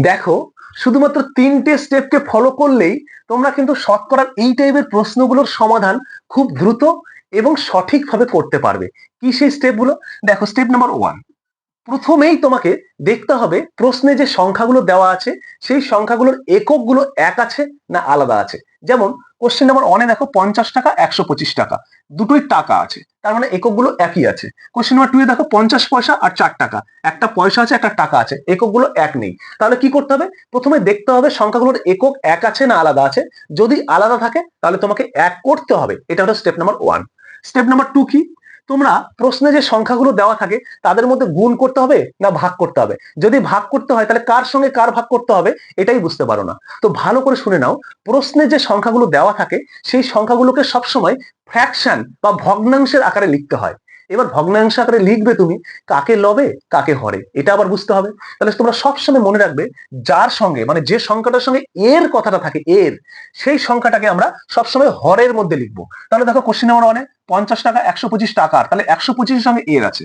দেখো, শুধুমাত্র 3টে স্টেপকে ফলো করলেই তোমরা কিন্তু শতকরার এই টাইপের প্রশ্নগুলোর সমাধান খুব দ্রুত এবং সঠিকভাবে করতে পারবে। কি সেই স্টেপগুলো? দেখো, স্টেপ নাম্বার 1, প্রথমেই তোমাকে দেখতে হবে প্রশ্নে যে সংখ্যাগুলো দেওয়া আছে সেই সংখ্যাগুলোর এককগুলো এক আছে না আলাদা আছে। যেমন কোশ্চেন নাম্বার 1-এ দেখো 50 টাকা 125 টাকা, দুটোই টাকা আছে, তার মানে এককগুলো একই আছে। কোশ্চেন নাম্বার 2-এ দেখো 50 পয়সা আর 4 টাকা, একটা পয়সা আছে একটা টাকা আছে, এককগুলো এক নেই। তাহলে কি করতে হবে? প্রথমে দেখতে হবে সংখ্যাগুলোর একক এক আছে না আলাদা আছে। যদি আলাদা থাকে তাহলে তোমাকে এক করতে হবে। এটা হলো স্টেপ নাম্বার 1। স্টেপ নাম্বার 2 কি? তোমরা প্রশ্নে যে সংখ্যাগুলো দেওয়া থাকে তাদের মধ্যে গুণ করতে হবে না ভাগ করতে হবে। যদি ভাগ করতে হয় তাহলে কার সঙ্গে কার ভাগ করতে হবে এটাই বুঝতে পারো না। তো ভালো করে শুনে নাও, প্রশ্নে যে সংখ্যাগুলো দেওয়া থাকে সেই সংখ্যাগুলোকে সবসময় ফ্র্যাকশন বা ভগ্নাংশের আকারে লিখতে হয়। এবার ভগ্নাংশ আকারে লিখবে তুমি কাকে লবে কাকে হরে, এটা আবার বুঝতে হবে। তাহলে তোমরা সবসময় মনে রাখবে যার সঙ্গে মানে যে সংখ্যাটার সঙ্গে এর কথাটা থাকে এর, সেই সংখ্যাটাকে আমরা সবসময় হরের মধ্যে লিখবো। তাহলে দেখো কোশ্চেন নাম্বার 1-এ 50 টাকা 125 টাকার, তাহলে 125 এর সঙ্গে এর আছে।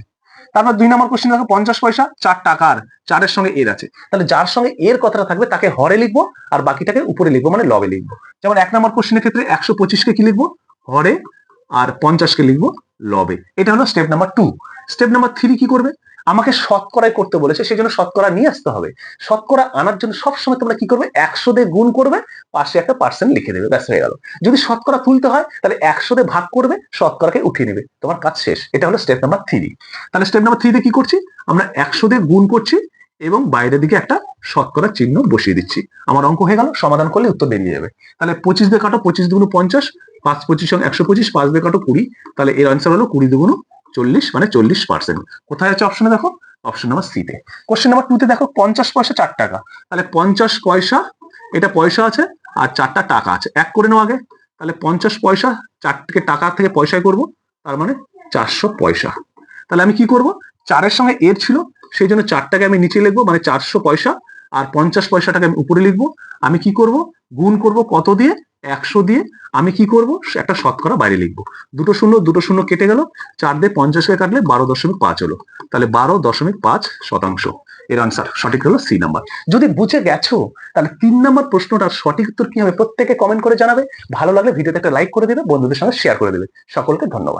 তারপর 2 নম্বর কোশ্চেন দেখো 50 পয়সা 4 টাকার, 4-এর সঙ্গে এর আছে। তাহলে যার সঙ্গে এর কথাটা থাকবে তাকে হরে লিখবো আর বাকিটাকে উপরে লিখবো মানে লবে লিখবো। যেমন 1 নম্বর কোশ্চেনের ক্ষেত্রে 125 কে কি লিখবো? হরে, আর 50 কে লিখবো লবে। এটা হলো স্টেপ নাম্বার 2। স্টেপ নাম্বার 3 কি করবে? আমাকে শতকরায় করতে বলেছে, সেই জন্য শতকরা নিয়ে আসতে হবে। শতকরা আনার জন্য সবসময় তোমরা কি করবে? 100 দিয়ে গুণ করবে, পাশে একটা পার্সেন্ট লিখে দেবে, ব্যাস হয়ে গেল। যদি শতকরা তুলতে হয় তাহলে 100 দিয়ে ভাগ করবে, শতকরাকে উঠিয়ে নেবে, তোমার কাজ শেষ। এটা হলো স্টেপ নাম্বার 3। তাহলে স্টেপ নাম্বার 3 তে কি করছি? আমরা 100 দিয়ে গুণ করছি এবং বাইরের দিকে একটা শতকরা চিহ্ন বসিয়ে দিচ্ছি। আমার অঙ্ক হয়ে গেল, সমাধান করলে উত্তর বেরিয়ে যাবে। তাহলে 25 দিয়ে কাটো, 25 দুগুণ 50, 5 25 125, 5 দিয়ে কাটো 20, তাহলে এর আনসার হলো 20 দুগুণ 40 মানে 40%। কোথায় আছে অপশনে? দেখো অপশন নাম্বার সি তে। কোশ্চেন নাম্বার 2 তে দেখো 50 পয়সা 4 টাকা, তাহলে 50 পয়সা, এটা পয়সা আছে আর 4টা টাকা আছে, এক করে নাও আগে। তাহলে 50 পয়সা 4 থেকে টাকা থেকে পয়সায় করব, তার মানে 400 পয়সা। তাহলে আমি কি করব? 4-এর সঙ্গে এর ছিল, সেই জন্য 4টাকে আমি নিচে লিখবো মানে 400 পয়সা, আর 50 পয়সাটাকে আমি উপরে লিখবো। আমি কি করব? গুণ করব কত দিয়ে? 100 দিয়ে। আমি কি করব? একটা শতকরা বাইরে লিখবো। দুটো শূন্য কেটে গেল, 4 দিয়ে 50 কে কাটলে 12.5 হলো, তাহলে 12.5%। এর আনসার সঠিক হলো সি নাম্বার। যদি বুঝে গেছো তাহলে 3 নাম্বার প্রশ্নটার সঠিক উত্তর কি হবে প্রত্যেকে কমেন্ট করে জানাবে। ভালো লাগলে ভিডিওতে একটা লাইক করে দেবে, বন্ধুদের সঙ্গে শেয়ার করে দেবে। সকলকে ধন্যবাদ।